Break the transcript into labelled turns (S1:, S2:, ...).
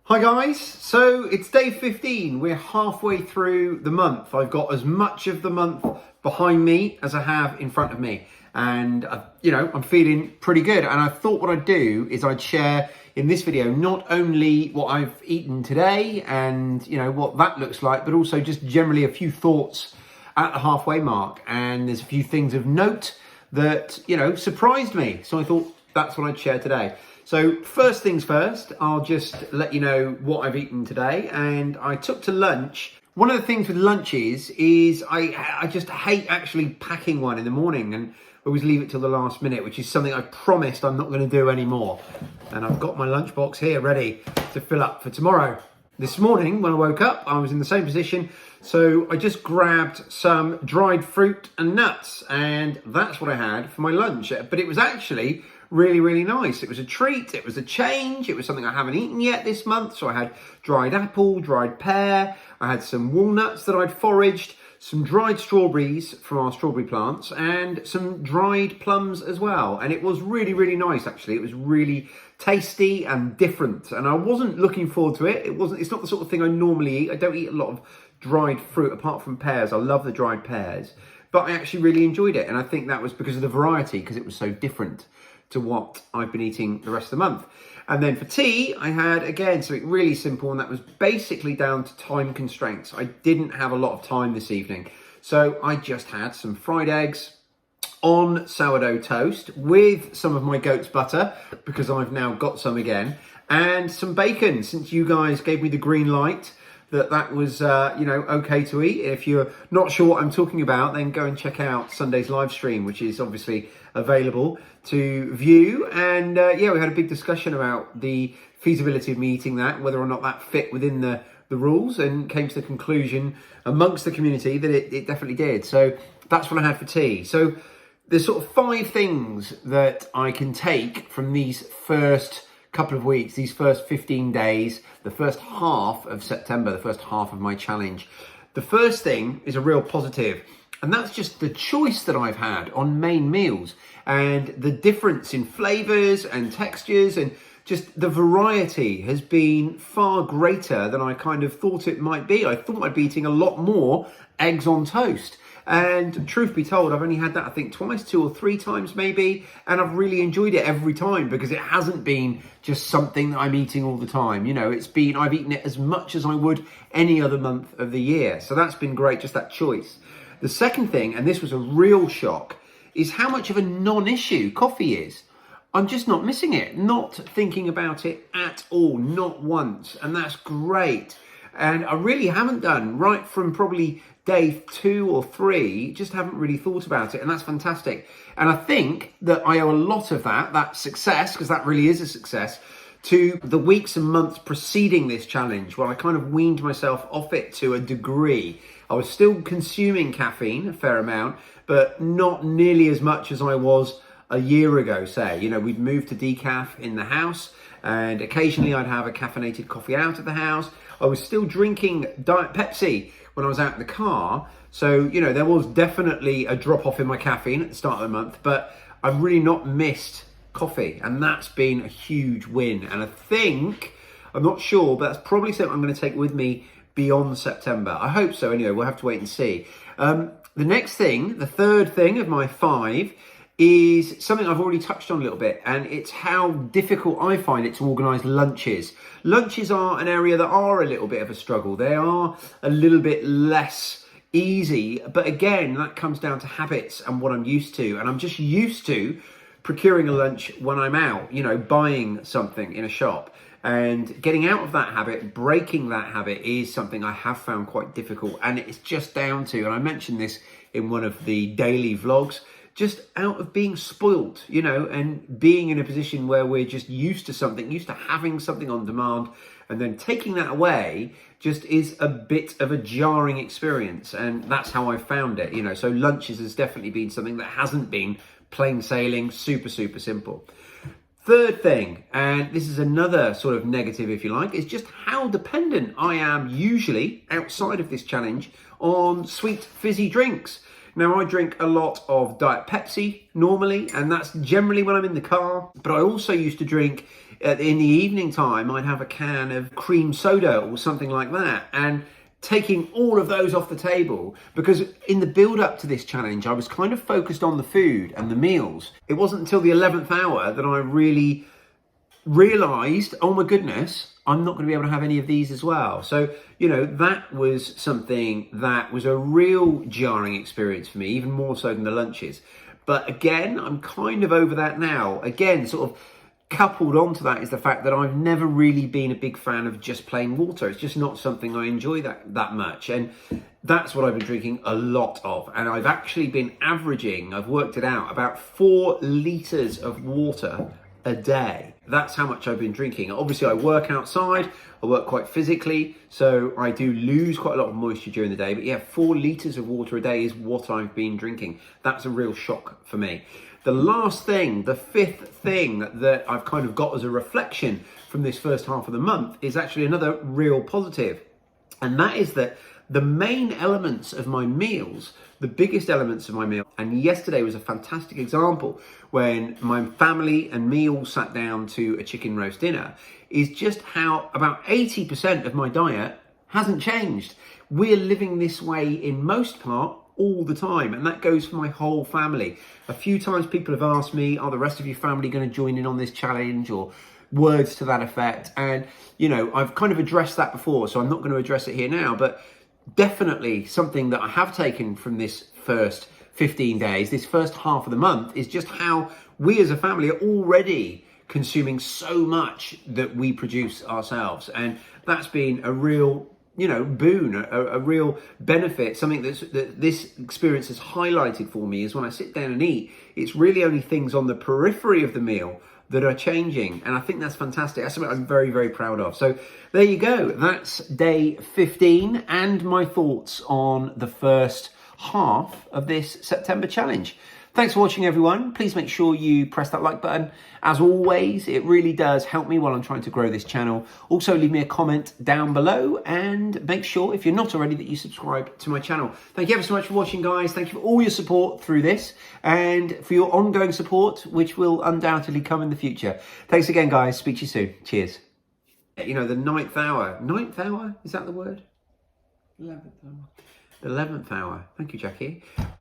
S1: Hi guys, so it's day 15. We're halfway through the month. I've got as much of the month behind me as I have in front of me. And, I'm feeling pretty good. And I thought what I'd do is I'd share in this video not only what I've eaten today and, what that looks like, but also just generally a few thoughts at the halfway mark. And there's a few things of note that, surprised me. So I thought that's what I'd share today. So first things first, I'll just let you know what I've eaten today. And I took to lunch. One of the things with lunches is I just hate actually packing one in the morning and always leave it till the last minute, which is something I promised I'm not going to do anymore. And I've got my lunchbox here ready to fill up for tomorrow. This morning when I woke up, I was in the same position. So I just grabbed some dried fruit and nuts, and that's what I had for my lunch. But it was actually really, really nice. It was a treat. It was a change. It was something I haven't eaten yet this month. So I had dried apple, dried pear. I had some walnuts that I'd foraged, some dried strawberries from our strawberry plants, and some dried plums as well. And it was really, really nice, actually. It was really tasty and different. And I wasn't looking forward to it. It's not the sort of thing I normally eat. I don't eat a lot of dried fruit apart from pears. I love the dried pears. But I actually really enjoyed it. And I think that was because of the variety, because it was so different to what I've been eating the rest of the month. And then for tea, I had, again, something really simple, and that was basically down to time constraints. I didn't have a lot of time this evening. So I just had some fried eggs on sourdough toast with some of my goat's butter, because I've now got some again, and some bacon, since you guys gave me the green light that was, okay to eat. If you're not sure what I'm talking about, then go and check out Sunday's live stream, which is obviously available to view. And we had a big discussion about the feasibility of me eating that, whether or not that fit within the rules, and came to the conclusion amongst the community that it definitely did. So that's what I had for tea. So there's sort of 5 things that I can take from these first couple of weeks, these first 15 days, the first half of September, the first half of my challenge. The first thing is a real positive, and that's just the choice that I've had on main meals and the difference in flavors and textures, and just the variety has been far greater than I kind of thought it might be. I thought I'd be eating a lot more eggs on toast. And truth be told, I've only had that, I think, twice, 2 or 3 times maybe. And I've really enjoyed it every time, because it hasn't been just something that I'm eating all the time. I've eaten it as much as I would any other month of the year. So that's been great, just that choice. The second thing, and this was a real shock, is how much of a non-issue coffee is. I'm just not missing it, not thinking about it at all, not once. And that's great. And I really haven't done, right from probably day 2 or 3, just haven't really thought about it, and that's fantastic. And I think that I owe a lot of that success, because that really is a success, to the weeks and months preceding this challenge, where I kind of weaned myself off it to a degree. I was still consuming caffeine, a fair amount, but not nearly as much as I was a year ago, say. We'd moved to decaf in the house, and occasionally I'd have a caffeinated coffee out of the house. I was still drinking Diet Pepsi when I was out in the car. So, there was definitely a drop off in my caffeine at the start of the month, but I've really not missed coffee, and that's been a huge win. And I think, I'm not sure, but that's probably something I'm going to take with me beyond September. I hope so. Anyway, we'll have to wait and see. The next thing, the third thing of my 5, is something I've already touched on a little bit, and it's how difficult I find it to organise lunches. Lunches are an area that are a little bit of a struggle. They are a little bit less easy, but again, that comes down to habits and what I'm used to. And I'm just used to procuring a lunch when I'm out, buying something in a shop. And getting out of that habit, breaking that habit, is something I have found quite difficult. And it's just down to, and I mentioned this in one of the daily vlogs, just out of being spoilt, and being in a position where we're just used to something, used to having something on demand, and then taking that away just is a bit of a jarring experience. And that's how I found it, So lunches has definitely been something that hasn't been plain sailing, super, super simple. Third thing, and this is another sort of negative, if you like, is just how dependent I am usually outside of this challenge on sweet fizzy drinks. Now, I drink a lot of Diet Pepsi normally, and that's generally when I'm in the car, but I also used to drink in the evening time, I'd have a can of cream soda or something like that. And taking all of those off the table, because in the build up to this challenge, I was kind of focused on the food and the meals. It wasn't until the 11th hour that I really realized, oh my goodness, I'm not going to be able to have any of these as well. So, you know, that was something that was a real jarring experience for me, even more so than the lunches. But again, I'm kind of over that now. Again, sort of coupled onto that is the fact that I've never really been a big fan of just plain water. It's just not something I enjoy that much. And that's what I've been drinking a lot of. And I've actually been averaging, I've worked it out, about 4 litres of water a day. That's how much I've been drinking. Obviously, I work outside, I work quite physically, so I do lose quite a lot of moisture during the day. But yeah, 4 litres of water a day is what I've been drinking. That's a real shock for me. The last thing, the 5th thing that I've kind of got as a reflection from this first half of the month is actually another real positive. And that is that the main elements of my meals, the biggest elements of my meal, and yesterday was a fantastic example when my family and me all sat down to a chicken roast dinner, is just how about 80% of my diet hasn't changed. We're living this way in most part all the time, and that goes for my whole family. A few times people have asked me, are the rest of your family going to join in on this challenge, or words to that effect? And you know, I've kind of addressed that before, so I'm not going to address it here now, but definitely something that I have taken from this first 15 days, this first half of the month, is just how we as a family are already consuming so much that we produce ourselves. And that's been a real, you know, boon, a real benefit. Something that this experience has highlighted for me is when I sit down and eat, it's really only things on the periphery of the meal that are changing. And I think that's fantastic. That's something I'm very, very proud of. So there you go. That's day 15 and my thoughts on the first half of this September challenge. Thanks for watching, everyone. Please make sure you press that like button. As always, it really does help me while I'm trying to grow this channel. Also, leave me a comment down below and make sure, if you're not already, that you subscribe to my channel. Thank you ever so much for watching, guys. Thank you for all your support through this and for your ongoing support, which will undoubtedly come in the future. Thanks again, guys. Speak to you soon. Cheers. You know, the 9th hour. 9th hour? Is that the word? 11th hour. The 11th hour. Thank you, Jackie.